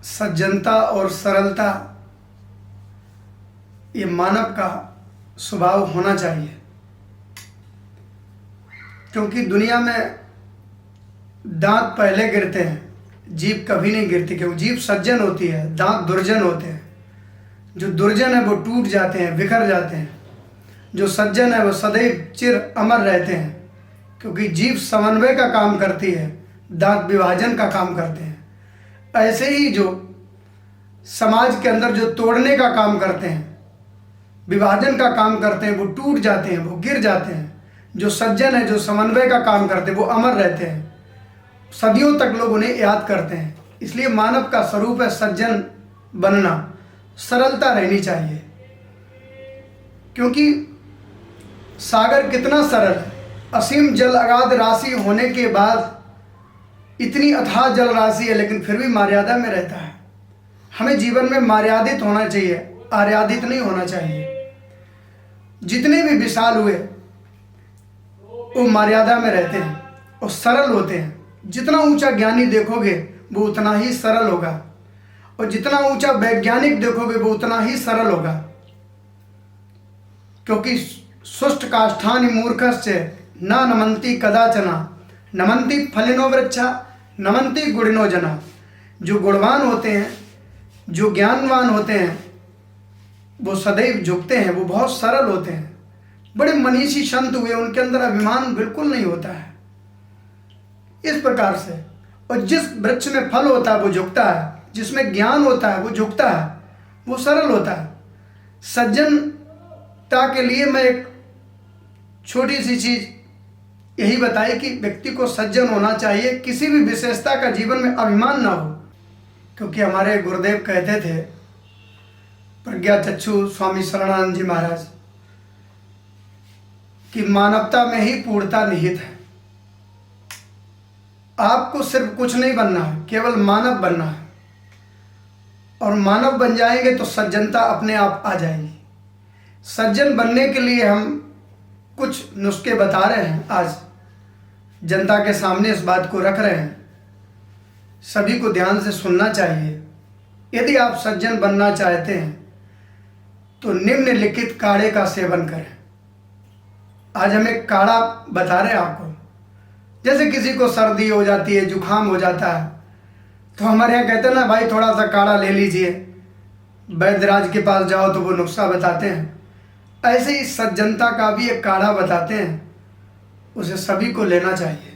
सज्जनता और सरलता ये मानव का स्वभाव होना चाहिए, क्योंकि दुनिया में दांत पहले गिरते हैं, जीभ कभी नहीं गिरती। क्योंकि जीभ सज्जन होती है, दांत दुर्जन होते हैं। जो दुर्जन है वो टूट जाते हैं, बिखर जाते हैं। जो सज्जन है वो सदैव चिर अमर रहते हैं, क्योंकि जीभ समन्वय का काम करती है, दांत विभाजन का काम करते हैं। ऐसे ही जो समाज के अंदर जो तोड़ने का काम करते हैं, विभाजन का काम करते हैं, वो टूट जाते हैं, वो गिर जाते हैं। जो सज्जन है, जो समन्वय का काम करते हैं, वो अमर रहते हैं, सदियों तक लोग उन्हें याद करते हैं। इसलिए मानव का स्वरूप है सज्जन बनना, सरलता रहनी चाहिए। क्योंकि सागर कितना सरल है, असीम जल अगाध राशि होने के बाद इतनी अथाह जल राशि है, लेकिन फिर भी मर्यादा में रहता है। हमें जीवन में मर्यादित होना चाहिए, आर्यादित नहीं होना चाहिए। जितने भी विशाल हुए वो मर्यादा में रहते हैं और सरल होते हैं। जितना ऊंचा ज्ञानी देखोगे वो उतना ही सरल होगा, और जितना ऊंचा वैज्ञानिक देखोगे वो उतना ही सरल होगा। क्योंकि सुष्ट काष्ठानि मूर्खस्य न नमन्ति कदाचना नमन्ति फलिनो वृक्षा नमन्ति गुणिनो जना। जो गुणवान होते हैं, जो ज्ञानवान होते हैं, वो सदैव झुकते हैं, वो बहुत सरल होते हैं। बड़े मनीषी संत हुए, उनके अंदर अभिमान बिल्कुल नहीं होता है। इस प्रकार से, और जिस वृक्ष में फल होता है वो झुकता है, जिसमें ज्ञान होता है वो झुकता है, वो सरल होता है। सज्जनता के लिए मैं एक छोटी सी चीज यही बताई कि व्यक्ति को सज्जन होना चाहिए, किसी भी विशेषता का जीवन में अभिमान ना हो। क्योंकि हमारे गुरुदेव कहते थे, प्रज्ञा चक्षु स्वामी शरणानंद जी महाराज, कि मानवता में ही पूर्णता निहित है। आपको सिर्फ कुछ नहीं बनना है, केवल मानव बनना है। और मानव बन जाएंगे तो सज्जनता अपने आप आ जाएगी। सज्जन बनने के लिए हम कुछ नुस्खे बता रहे हैं, आज जनता के सामने इस बात को रख रहे हैं। सभी को ध्यान से सुनना चाहिए। यदि आप सज्जन बनना चाहते हैं तो निम्नलिखित काढ़े का सेवन करें। आज हम एक काढ़ा बता रहे हैं आपको। जैसे किसी को सर्दी हो जाती है, जुकाम हो जाता है, तो हमारे यहाँ कहते हैं ना, भाई थोड़ा सा काढ़ा ले लीजिए। वैद्यराज के पास जाओ तो वो नुस्खा बताते हैं। ऐसे ही सज्जनता का भी एक काढ़ा बताते हैं, उसे सभी को लेना चाहिए।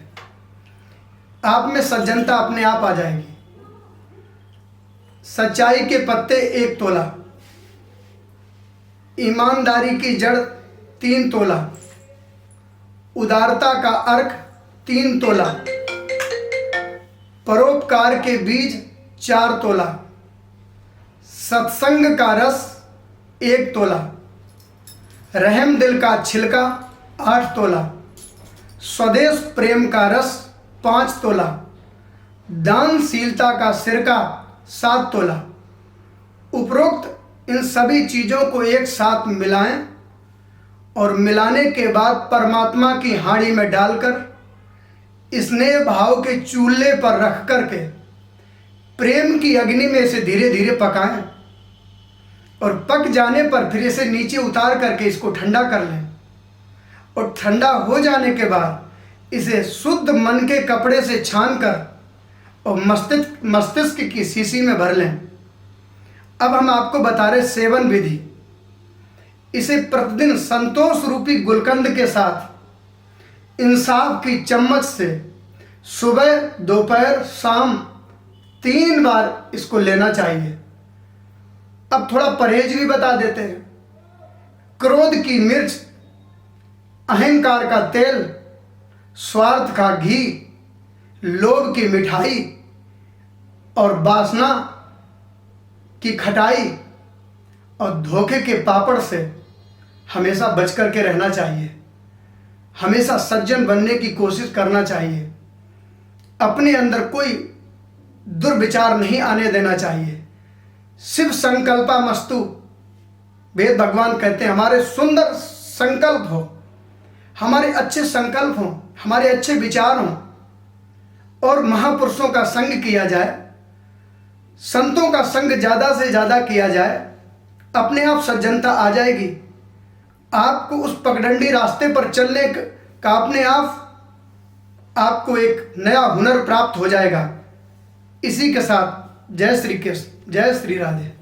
आप में सज्जनता अपने आप आ जाएगी। सच्चाई के पत्ते 1 तोला, ईमानदारी की जड़ 3 तोला, उदारता का अर्क 3 तोला, परोपकार के बीज 4 तोला, सत्संग का रस 1 तोला, रहम दिल का छिलका 8 तोला, स्वदेश प्रेम का रस 5 तोला, दानशीलता का सिरका 7 तोला। उपरोक्त इन सभी चीज़ों को एक साथ मिलाएं और मिलाने के बाद परमात्मा की हांडी में डालकर स्नेह भाव के चूल्हे पर रख करके प्रेम की अग्नि में इसे धीरे धीरे पकाएं, और पक जाने पर फिर इसे नीचे उतार करके इसको ठंडा कर लें। और ठंडा हो जाने के बाद इसे शुद्ध मन के कपड़े से छानकर और मस्तिष्क की शीशी में भर लें। अब हम आपको बता रहे सेवन विधि। इसे प्रतिदिन संतोष रूपी गुलकंद के साथ इंसाफ की चम्मच से सुबह, दोपहर, शाम 3 बार इसको लेना चाहिए। अब थोड़ा परहेज भी बता देते हैं। क्रोध की मिर्च, अहंकार का तेल, स्वार्थ का घी, लोभ की मिठाई और वासना की खटाई और धोखे के पापड़ से हमेशा बच करके रहना चाहिए। हमेशा सज्जन बनने की कोशिश करना चाहिए। अपने अंदर कोई दुर्विचार नहीं आने देना चाहिए। शिव संकल्पा मस्तु, वेद भगवान कहते हैं, हमारे सुंदर संकल्प हो, हमारे अच्छे संकल्प हों, हमारे अच्छे विचार हों और महापुरुषों का संग किया जाए। संतों का संग ज़्यादा से ज़्यादा किया जाए, अपने आप सज्जनता आ जाएगी। आपको उस पगडंडी रास्ते पर चलने का अपने आप आपको एक नया हुनर प्राप्त हो जाएगा। इसी के साथ जय श्री कृष्ण, जय श्री राधे।